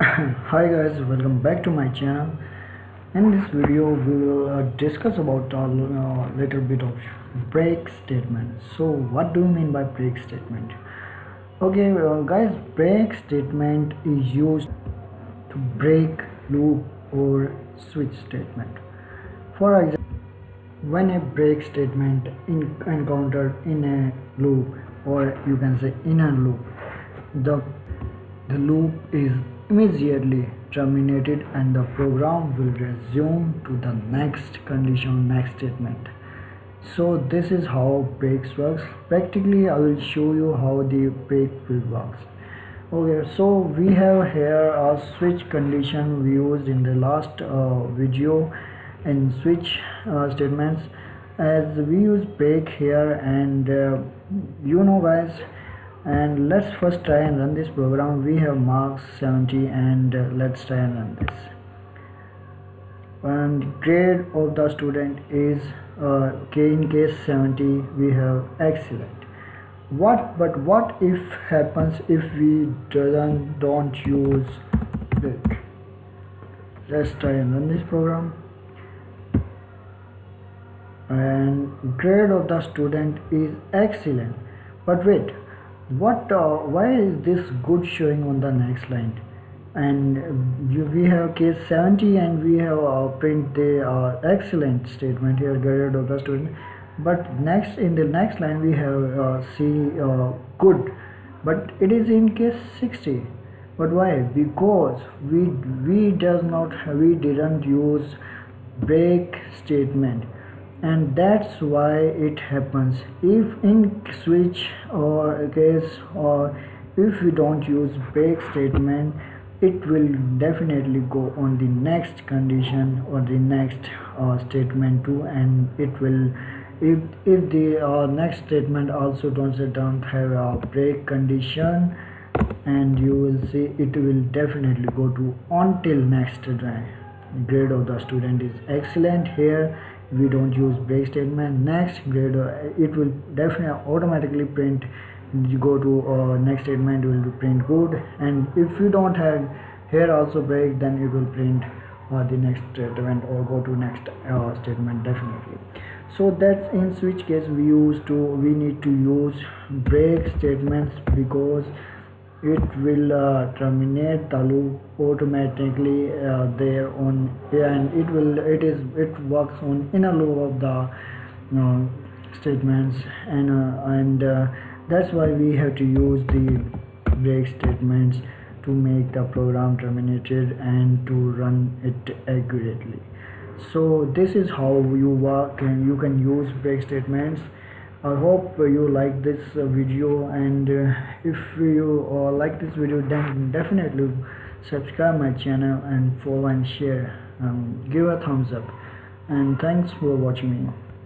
Hi guys, welcome back to my channel. In this video we will discuss about a little bit of break statement. So what do you mean by break statement? Okay, guys, break statement is used to break loop or switch statement. For example, when a break statement encountered in a loop, or you can say in a loop, the the loop is immediately terminated and the program will resume to the next condition, next statement. So this is how breaks works. Practically I will show you how the break will works. Okay, so we have here a switch condition we used in the last video, and switch statements, as we use break here, and guys, and let's first try and run this program. We have marks 70, and let's try and run this. And grade of the student is in case 70 we have excellent. What if happens if we don't use break? Let's try and run this program. And grade of the student is excellent, but wait, why is this good showing on the next line? And we have case 70, and we have print the excellent statement here, grade of the student, but next in the next line we have see good, but it is in case 60. But why? Because we didn't use break statement, and that's why it happens. If in switch or case, or if we don't use break statement, it will definitely go on the next condition or the next statement too, and it will, if the next statement also don't have a break condition, and you will see it will definitely go to until next grade of the student is excellent. Here we don't use break statement. Next grade, it will definitely automatically print, you go to next statement will print good, and if you don't have here also break, then it will print the next statement or go to next statement definitely. So that's in switch case we need to use break statements, because it will terminate the loop automatically there on, and it works on inner loop of the statements, and that's why we have to use the break statements to make the program terminated and to run it accurately. So this is how you work, and you can use break statements. I hope you like this video, and if you like this video, then definitely subscribe my channel and follow and share. Give a thumbs up, and thanks for watching me.